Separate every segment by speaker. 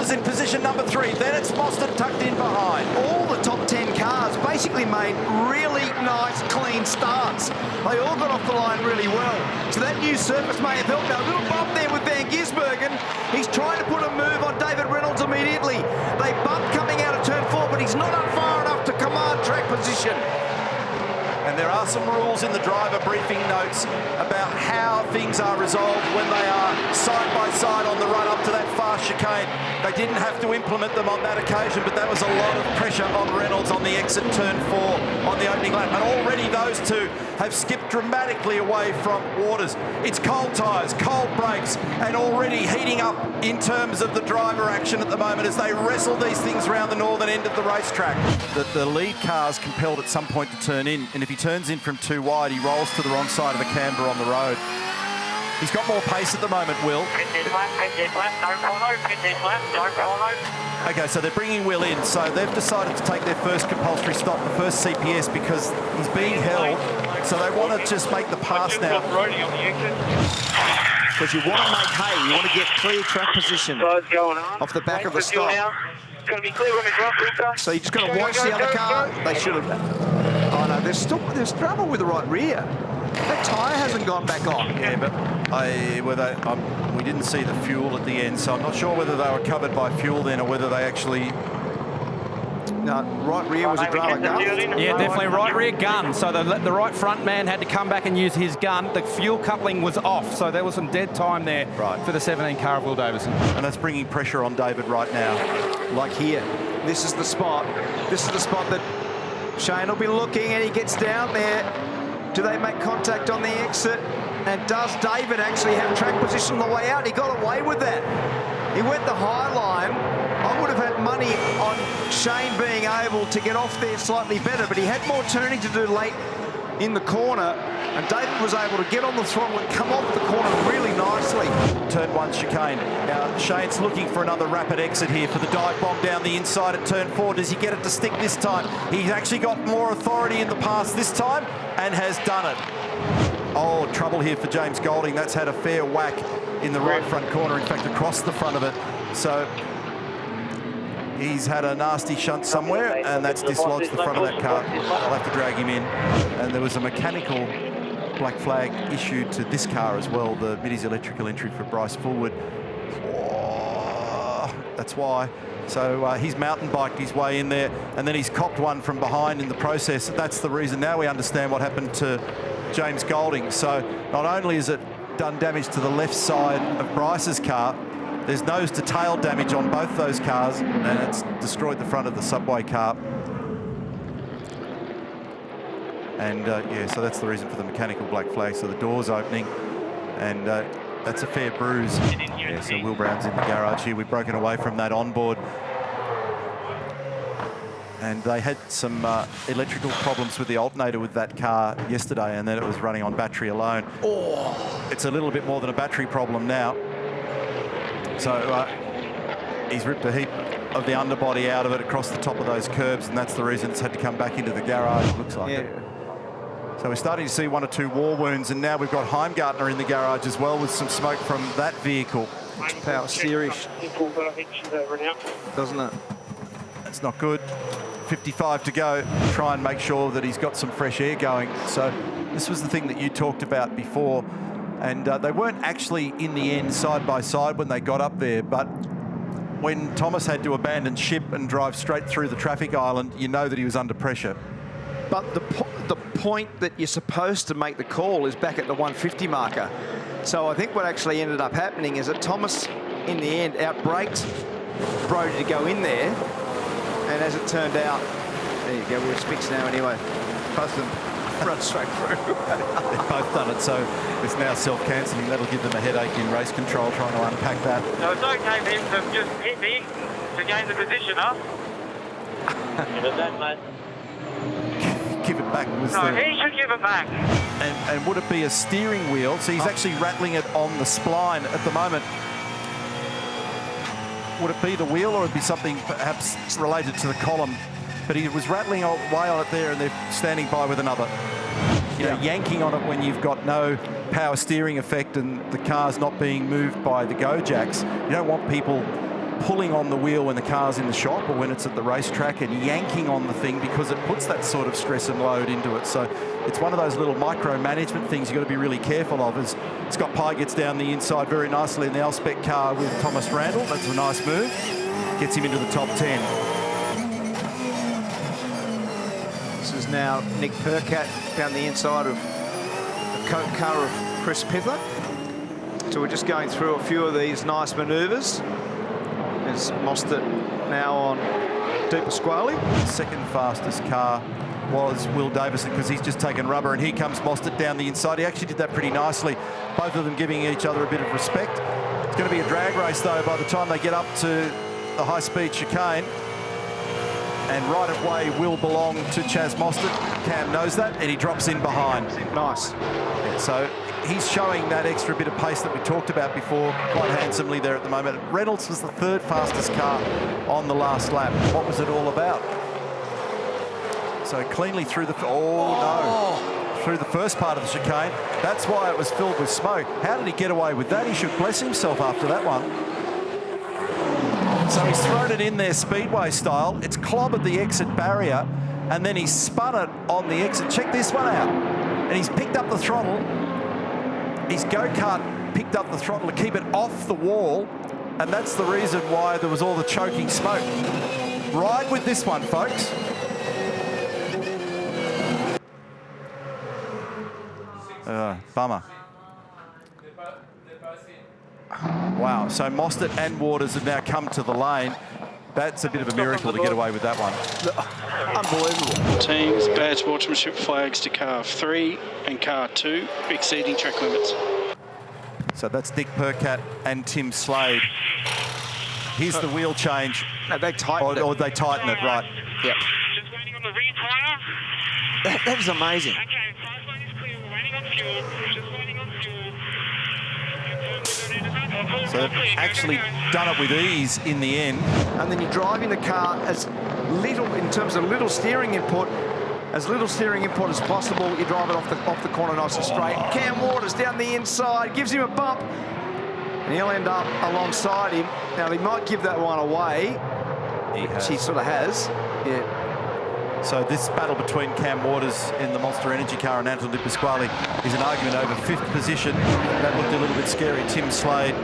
Speaker 1: Walters in position number 3. Then it's Mostert tucked in behind.
Speaker 2: All the top 10 cars basically made really nice, clean starts. They all got off the line really well. So that new surface may have helped. Now, a little bump there with Van Gisbergen. He's trying to put a move on David Reynolds immediately. They bump coming out of turn 4, but he's not up far enough to command track position.
Speaker 1: And there are some rules in the driver briefing notes about how things are resolved when they are side by side on the run up to that fast chicane. They didn't have to implement them on that occasion, but that was a lot of pressure on Reynolds on the exit turn 4 on the opening lap. And already those two have skipped dramatically away from Waters. It's cold tyres, cold brakes, and already heating up in terms of the driver action at the moment as they wrestle these things around the northern end of the racetrack. The lead car's compelled at some point to turn in, and if he turns in from too wide, he rolls to the wrong side of the camber on the road. He's got more pace at the moment, Will. Okay, so they're bringing Will in. So they've decided to take their first compulsory stop, the first CPS, because he's being held. So they want to just make the pass now.
Speaker 2: Because you want to make hay, you want to get clear track position off the back of the stop.
Speaker 3: Going to be clear when it's rough,
Speaker 2: So you just got to watch the other car. They should have. Oh no, there's trouble with the right rear. That tyre hasn't gone back on.
Speaker 1: Yeah, but we didn't see the fuel at the end, so I'm not sure whether they were covered by fuel then or whether they actually...
Speaker 2: No, right rear was a drama gun.
Speaker 4: Yeah, definitely right rear gun. So the right front man had to come back and use his gun. The fuel coupling was off, so there was some dead time there for the 17 car of Will Davison.
Speaker 1: And that's bringing pressure on David right now.
Speaker 2: Like here, this is the spot. This is the spot that Shane will be looking, and he gets down there. Do they make contact on the exit? And does David actually have track position on the way out? He got away with that. He went the high line. I would have had money on Shane being able to get off there slightly better, but he had more turning to do late in the corner, and David was able to get on the throttle and come off the corner really nicely.
Speaker 1: Turn 1 chicane. Now, Shane's looking for another rapid exit here for the dive bomb down the inside at turn 4. Does he get it to stick this time? He's actually got more authority in the pass this time and has done it. Oh, trouble here for James Golding. That's had a fair whack in the right front corner, in fact, across the front of it. So he's had a nasty shunt somewhere, and that's dislodged the front of that car. I'll have to drag him in. And there was a mechanical black flag issued to this car as well, the Middies electrical entry for Bryce Fullwood. Oh, that's why. So he's mountain biked his way in there, and then he's copped one from behind in the process. That's the reason. Now we understand what happened to James Golding. So not only has it done damage to the left side of Bryce's car, there's nose to tail damage on both those cars, and it's destroyed the front of the Subway car. And yeah, so that's the reason for the mechanical black flag. So the door's opening, and that's a fair bruise. Yeah, so Will Brown's in the garage here. We've broken away from that onboard. And they had some electrical problems with the alternator with that car yesterday, and then it was running on battery alone. Oh, it's a little bit more than a battery problem now. So he's ripped a heap of the underbody out of it across the top of those curbs, and that's the reason it's had to come back into the garage, it looks like it. So we're starting to see 1 or 2 war wounds, and now we've got Heimgartner in the garage as well with some smoke from that vehicle.
Speaker 2: It's power steerish, doesn't it?
Speaker 1: That's not good. 55 to go. Try and make sure that he's got some fresh air going. So this was the thing that you talked about before. And they weren't actually in the end side by side when they got up there, but when Thomas had to abandon ship and drive straight through the traffic island, you know that he was under pressure.
Speaker 2: But the point that you're supposed to make the call is back at the 150 marker. So I think what actually ended up happening is that Thomas, in the end, outbraked Brodie to go in there. And as it turned out, there you go, we're fixed now anyway. Both of them run straight through.
Speaker 1: They've both done it, so it's now self-cancelling. That'll give them a headache in race control, trying to unpack that.
Speaker 3: No, it's okay for him to just hit me to gain the position, huh? Give it back, mate.
Speaker 1: Give it back.
Speaker 3: He should give it back.
Speaker 1: And would it be a steering wheel? So he's actually rattling it on the spline at the moment. Would it be the wheel, or would it be something perhaps related to the column? But he was rattling away on it there, and they're standing by with another. You know, yanking on it when you've got no power steering effect and the car's not being moved by the go jacks. You don't want people pulling on the wheel when the car's in the shop or when it's at the racetrack and yanking on the thing because it puts that sort of stress and load into it. So it's one of those little micromanagement things you've got to be really careful of. As Scott Pye gets down the inside very nicely in the Elspec car with Thomas Randall. That's a nice move. Gets him into the top 10.
Speaker 2: This is now Nick Percat down the inside of the Coke car of Chris Pither. So we're just going through a few of these nice manoeuvres. There's Mostert now on De Pasquale.
Speaker 1: Second fastest car was Will Davison because he's just taken rubber, and here comes Mostert down the inside. He actually did that pretty nicely. Both of them giving each other a bit of respect. It's going to be a drag race though by the time they get up to the high-speed chicane. And right of way will belong to Chaz Mostert. Cam knows that, and he drops in behind.
Speaker 2: Nice.
Speaker 1: Yeah, so he's showing that extra bit of pace that we talked about before quite handsomely there at the moment. Reynolds was the third fastest car on the last lap. What was it all about? So cleanly through the... Through the first part of the chicane. That's why it was filled with smoke. How did he get away with that? He should bless himself after that one. So he's thrown it in there Speedway style. It's clobbered the exit barrier, and then he's spun it on the exit. Check this one out. And he's picked up the throttle. His go-kart picked up the throttle to keep it off the wall, and that's the reason why there was all the choking smoke. Ride with this one, folks. Bummer. Wow, so Mostert and Waters have now come to the lane. That's a bit of a miracle to get away with that one.
Speaker 2: Unbelievable.
Speaker 5: Teams, bad sportsmanship flags to car 3 and car 2, exceeding track limits.
Speaker 1: So that's Nick Percat and Tim Slade. Here's the wheel change.
Speaker 2: No, they tightened it.
Speaker 1: Or they tighten it, right. Yep.
Speaker 3: Just waiting on the rear tyre.
Speaker 2: That is amazing.
Speaker 3: Okay, fast lane is clear. We're waiting on fuel. Just waiting on fuel.
Speaker 1: So they've actually done it with ease in the end.
Speaker 2: And then you're driving the car as little, in terms of little steering input as possible. You drive it off the corner nice and straight. Cam Waters down the inside, gives him a bump, and he'll end up alongside him. Now, he might give that one away. He sort of has. Yeah.
Speaker 1: So this battle between Cam Waters in the Monster Energy car and Anton De Pasquale is an argument over 5th position. That looked a little bit scary. Tim Slade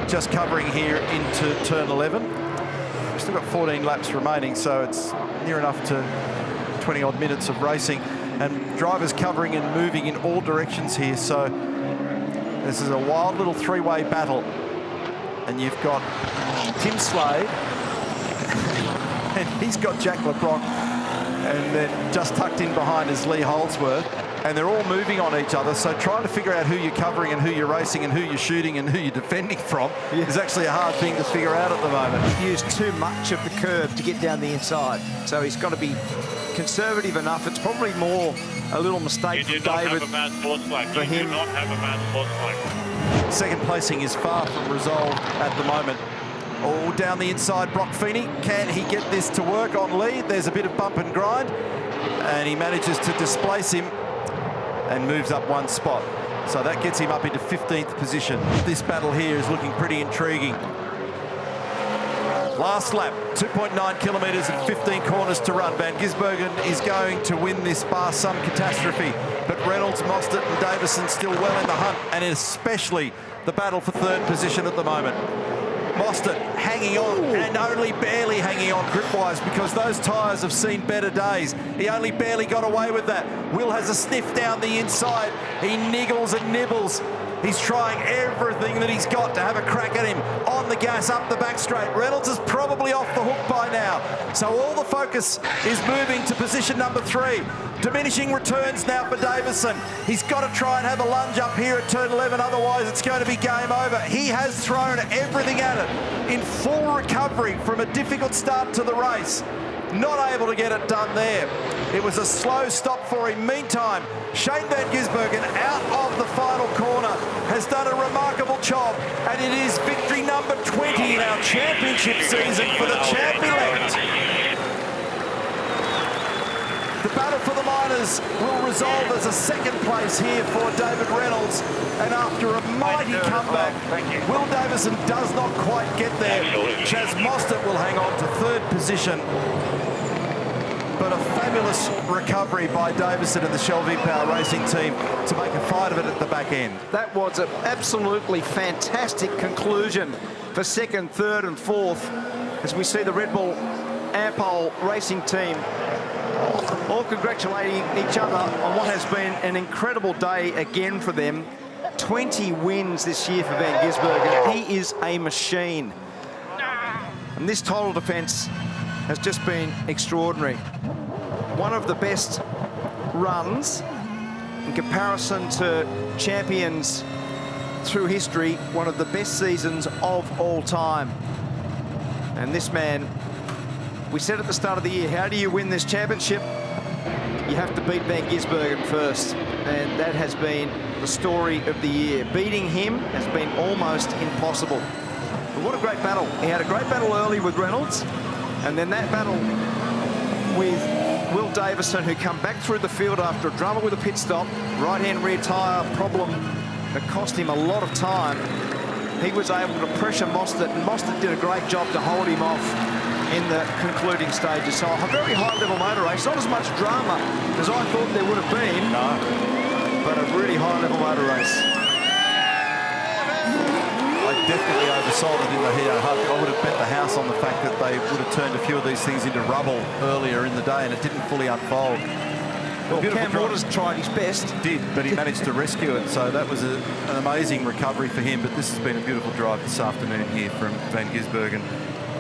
Speaker 1: just covering here into turn 11. We've still got 14 laps remaining, so it's near enough to 20-odd minutes of racing. And drivers covering and moving in all directions here. So this is a wild little three-way battle. And you've got Tim Slade, and he's got Jack LeBrock, and then just tucked in behind is Lee Holdsworth, and they're all moving on each other, so trying to figure out who you're covering and who you're racing and who you're shooting and who you're defending from is actually a hard thing to figure out at the moment.
Speaker 2: He used too much of the curve to get down the inside, so he's got to be conservative enough. It's probably more a little mistake from David for him.
Speaker 3: You do not have a mad sports flag.
Speaker 1: Second placing is far from resolved at the moment. All down the inside, Brock Feeney. Can he get this to work on Lee? There's a bit of bump and grind, and he manages to displace him and moves up one spot. So that gets him up into 15th position. This battle here is looking pretty intriguing. Last lap, 2.9 kilometres and 15 corners to run. Van Gisbergen is going to win this bar some catastrophe, but Reynolds, Mostert and Davison still well in the hunt, and especially the battle for 3rd position at the moment. Mostert hanging on, and only barely hanging on grip-wise, because those tyres have seen better days. He only barely got away with that. Will has a sniff down the inside. He niggles and nibbles. He's trying everything that he's got to have a crack at him. On the gas, up the back straight. Reynolds is probably off the hook by now. So all the focus is moving to position number 3. Diminishing returns now for Davison. He's got to try and have a lunge up here at turn 11, otherwise it's going to be game over. He has thrown everything at it in full recovery from a difficult start to the race. Not able to get it done there. It was a slow stop for him. Meantime, Shane Van Gisbergen out of the final corner has done a remarkable job, and it is victory number 20 in our championship season for the champ elect. The battle for the minors will resolve as a second place here for David Reynolds. And after a mighty comeback, Will Davison does not quite get there. Chaz Mostert will hang on to third position. But a fabulous recovery by Davison and the Shell V-Power Racing team to make a fight of it at the back end.
Speaker 2: That was an absolutely fantastic conclusion for second, third and fourth as we see the Red Bull Ampol Racing team all congratulating each other on what has been an incredible day again for them. 20 wins this year for Van Gisbergen. He is a machine. And this title defence has just been extraordinary. One of the best runs in comparison to champions through history, one of the best seasons of all time. And this man, we said at the start of the year, how do you win this championship? You have to beat Van Gisbergen first. And that has been the story of the year. Beating him has been almost impossible. But what a great battle. He had a great battle early with Reynolds. And then that battle with Will Davison, who come back through the field after a drama with a pit stop. Right-hand rear tyre problem that cost him a lot of time. He was able to pressure Mostert, and Mostert did a great job to hold him off in the concluding stages. So a very high-level motor race, not as much drama as I thought there would have been, but a really high-level motor race.
Speaker 1: I definitely oversold it in the heat. I would have bet the house on the fact that they would have turned a few of these things into rubble earlier in the day, and it didn't fully unfold.
Speaker 2: Well, Cam Waters tried his best.
Speaker 1: Did, but he managed to rescue it, so that was an amazing recovery for him. But this has been a beautiful drive this afternoon here from Van Gisbergen,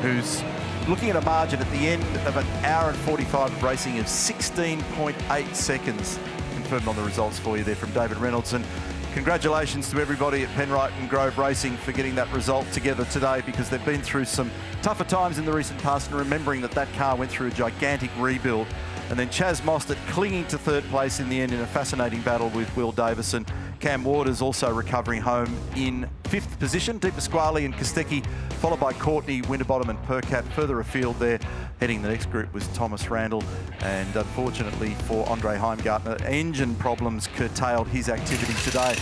Speaker 1: who's looking at a margin at the end of an hour and 45 of racing of 16.8 seconds. Confirmed on the results for you there from David Reynolds. And congratulations to everybody at Penrite and Grove Racing for getting that result together today, because they've been through some tougher times in the recent past, and remembering that that car went through a gigantic rebuild. And then Chaz Mostert clinging to third place in the end in a fascinating battle with Will Davison. Cam Waters also recovering home in fifth position. Di Pasquale and Kostecki, followed by Courtney, Winterbottom and Percat. Further afield there, heading the next group was Thomas Randall. And unfortunately for Andre Heimgartner, engine problems curtailed his activity today.